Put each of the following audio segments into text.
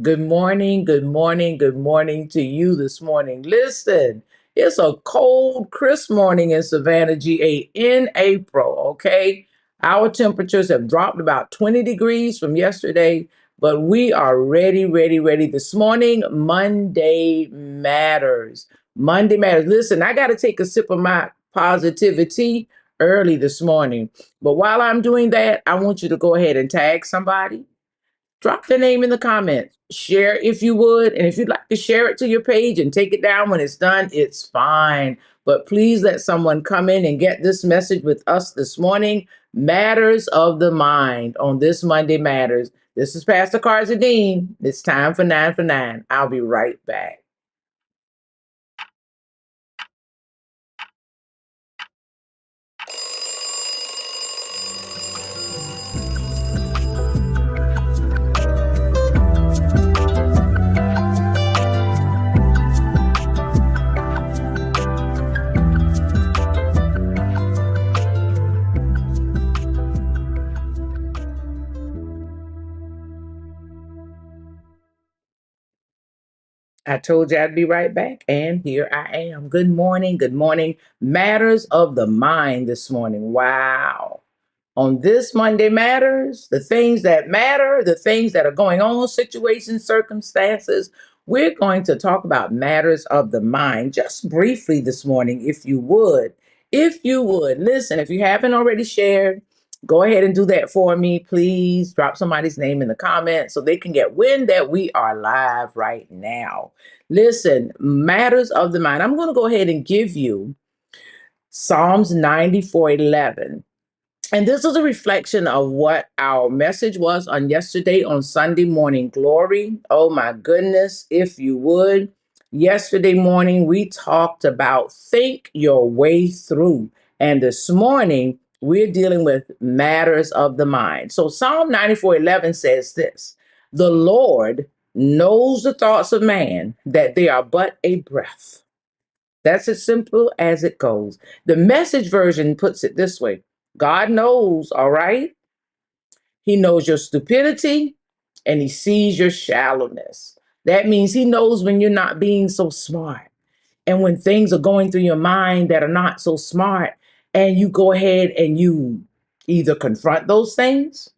Good morning, good morning, good morning to you this morning. Listen, it's a cold, crisp morning in Savannah, GA in April, okay? Our temperatures have dropped about 20 degrees from yesterday, but we are ready, ready, ready this morning. Monday matters. Monday matters. Listen, I got to take a sip of my positivity early this morning. But while I'm doing that, I want you to go ahead and tag somebody. Drop the name in the comments. Share if you would. And if you'd like to share it to your page and take it down when it's done, it's fine. But please let someone come in and get this message with us this morning. Matters of the Mind on this Monday Matters. This is Pastor Carzadean. It's time for 9 for 9. I'll be right back. I told you I'd be right back, and here I am. Good morning. Good morning. Matters of the Mind this morning. Wow. On this Monday Matters, the things that matter, the things that are going on, situations, circumstances. We're going to talk about matters of the mind just briefly this morning, if you would. If you would, listen, if you haven't already shared, go ahead and do that for me, please. Drop somebody's name in the comments so they can get wind that we are live right now. Listen, matters of the mind. I'm going to go ahead and give you Psalms 94:11. And this is a reflection of what our message was on yesterday on Sunday Morning Glory. Oh my goodness, if you would. Yesterday morning, we talked about think your way through. And this morning, we're dealing with matters of the mind. So Psalm 94:11 says this: The Lord knows the thoughts of man, that they are but a breath. That's as simple as it goes. The Message version puts it this way: God knows, all right? He knows your stupidity and he sees your shallowness. That means he knows when you're not being so smart and when things are going through your mind that are not so smart. And you go ahead and you either confront those things,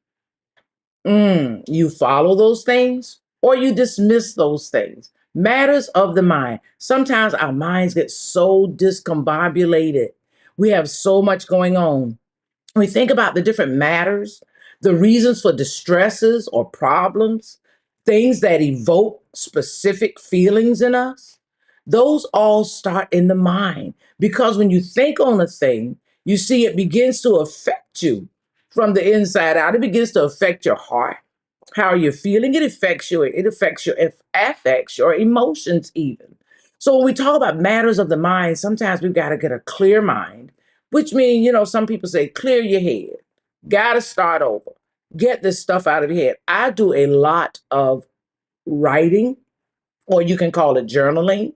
you follow those things, or you dismiss those things. Matters of the mind. Sometimes our minds get so discombobulated. We have so much going on. We think about the different matters, the reasons for distresses or problems, things that evoke specific feelings in us. Those all start in the mind because when you think on a thing, you see it begins to affect you from the inside out. It begins to affect your heart, how you're feeling. It affects you. It affects your emotions even. So when we talk about matters of the mind, sometimes we've got to get a clear mind, which means, some people say, clear your head. Got to start over. Get this stuff out of your head. I do a lot of writing, or you can call it journaling,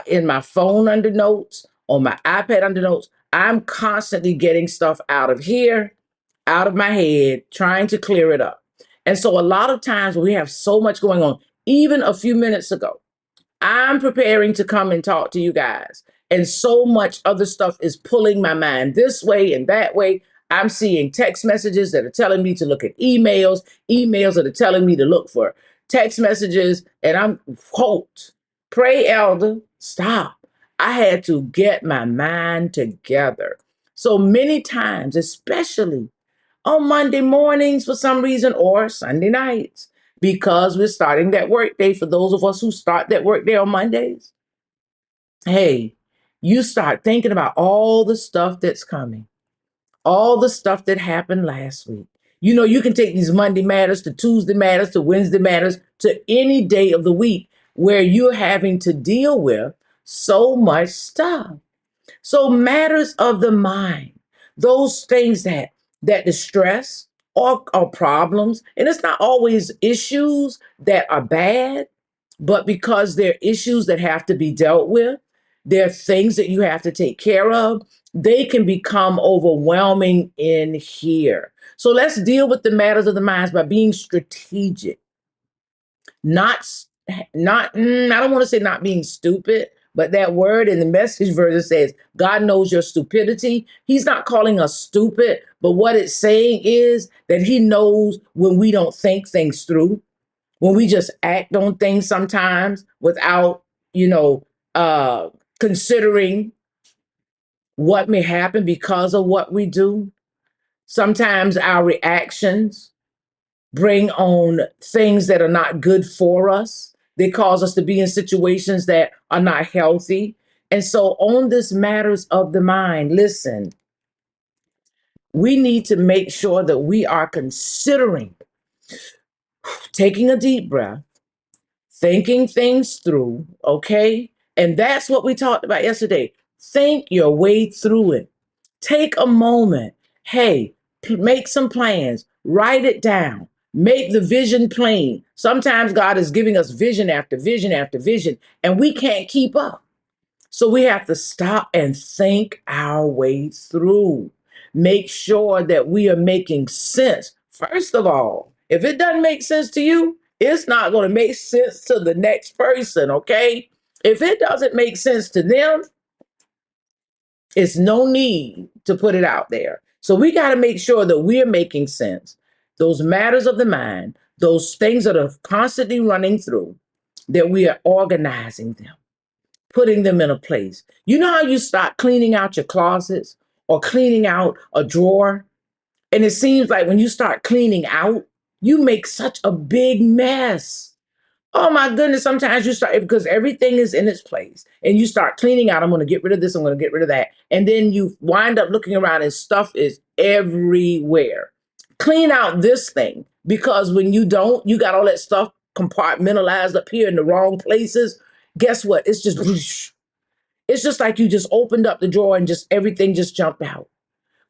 in my phone under notes, on my iPad under notes. I'm constantly getting stuff out of here, out of my head, trying to clear it up. And so a lot of times when we have so much going on, even a few minutes ago, I'm preparing to come and talk to you guys. And so much other stuff is pulling my mind this way and that way. I'm seeing text messages that are telling me to look at emails that are telling me to look for text messages. And I'm, quote, pray, elder, stop. I had to get my mind together. So many times, especially on Monday mornings for some reason, or Sunday nights, because we're starting that work day. For those of us who start that work day on Mondays, hey, you start thinking about all the stuff that's coming, all the stuff that happened last week. You can take these Monday matters to Tuesday matters to Wednesday matters to any day of the week where you're having to deal with so much stuff. So matters of the mind, those things that distress or problems, and it's not always issues that are bad, but because they're issues that have to be dealt with, they're things that you have to take care of, they can become overwhelming in here. So let's deal with the matters of the minds by being strategic. not I don't want to say not being stupid, but that word in the Message version says God knows your stupidity. He's not calling us stupid, but what it's saying is that he knows when we don't think things through, when we just act on things sometimes without, you know, considering what may happen because of what we do. Sometimes our reactions bring on things that are not good for us. They cause us to be in situations that are not healthy. And so, on this matters of the mind, listen, we need to make sure that we are considering taking a deep breath, thinking things through, okay? And that's what we talked about yesterday. Think your way through it. Take a moment. Hey, make some plans, write it down, make the vision plain. Sometimes God is giving us vision after vision after vision, and we can't keep up. So we have to stop and think our way through. Make sure that we are making sense. First of all, if it doesn't make sense to you, it's not going to make sense to the next person, okay? If it doesn't make sense to them, it's no need to put it out there. So we got to make sure that we're making sense. Those matters of the mind, those things that are constantly running through, that we are organizing them, putting them in a place. You know how you start cleaning out your closets or cleaning out a drawer? And it seems like when you start cleaning out, you make such a big mess. Oh my goodness, sometimes you start because everything is in its place and you start cleaning out. I'm going to get rid of this, I'm going to get rid of that. And then you wind up looking around and stuff is everywhere. Clean out this thing because when you don't, you got all that stuff compartmentalized up here in the wrong places. Guess what? It's just whoosh. It's just like you just opened up the drawer and just everything just jumped out.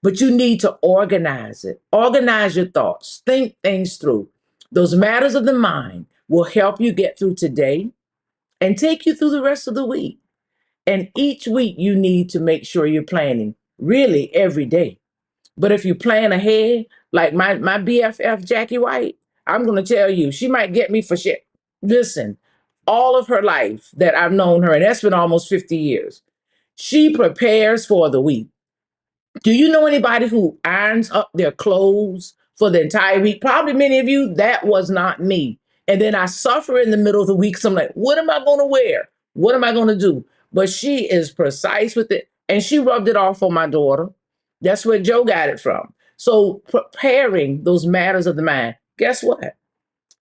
But you need to organize it. Organize your thoughts. Think things through. Those matters of the mind will help you get through today and take you through the rest of the week. And each week you need to make sure you're planning really every day. But if you plan ahead, like my BFF Jackie White, I'm going to tell you, she might get me for shit. Listen, all of her life that I've known her, and that's been almost 50 years, she prepares for the week. Do you know anybody who irons up their clothes for the entire week? Probably many of you, that was not me. And then I suffer in the middle of the week. So I'm like, what am I going to wear? What am I going to do? But she is precise with it. And she rubbed it off on my daughter. That's where Joe got it from. So preparing those matters of the mind, guess what?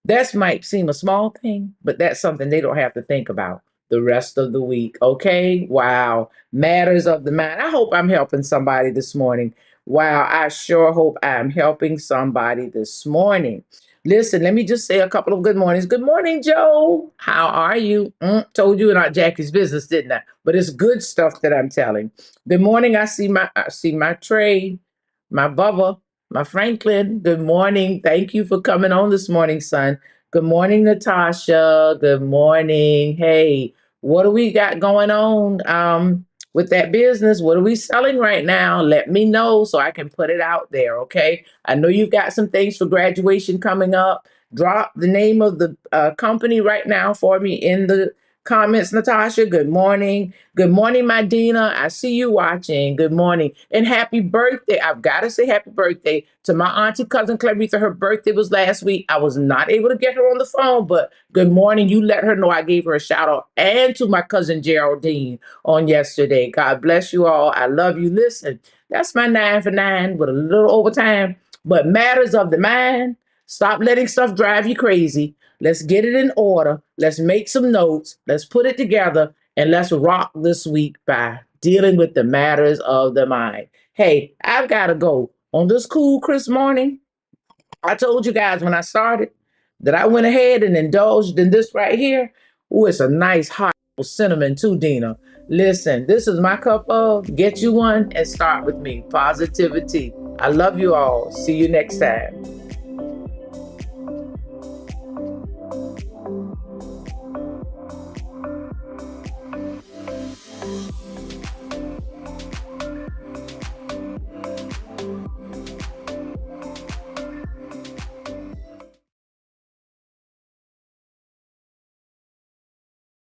That might seem a small thing, but that's something they don't have to think about the rest of the week. Okay. Wow. Matters of the mind. I hope I'm helping somebody this morning. Wow. I sure hope I'm helping somebody this morning. Listen, let me just say a couple of good mornings. Good morning, Joe. How are you? Told you in Aunt Jackie's business, didn't I? But it's good stuff that I'm telling. Good morning. I see my Trey, my Bubba, my Franklin. Good morning. Thank you for coming on this morning, son. Good morning, Natasha. Good morning. Hey, what do we got going on with that business? What are we selling right now? Let me know so I can put it out there, okay? I know you've got some things for graduation coming up. Drop the name of the company right now for me in the comments, Natasha. Good morning. Good morning, my Dina. I see you watching. Good morning. And happy birthday. I've got to say happy birthday to my auntie, cousin Claritha. Her birthday was last week. I was not able to get her on the phone, but good morning. You let her know I gave her a shout out. And to my cousin Geraldine on yesterday. God bless you all. I love you. Listen, that's my 9 for 9 with a little overtime. But matters of the mind, stop letting stuff drive you crazy. Let's get it in order. Let's make some notes. Let's put it together and let's rock this week by dealing with the matters of the mind. Hey, I've got to go. On this cool, crisp morning, I told you guys when I started that I went ahead and indulged in this right here. Oh, it's a nice hot cinnamon too, Dina. Listen, this is my cup of get you one and start with me. Positivity. I love you all. See you next time.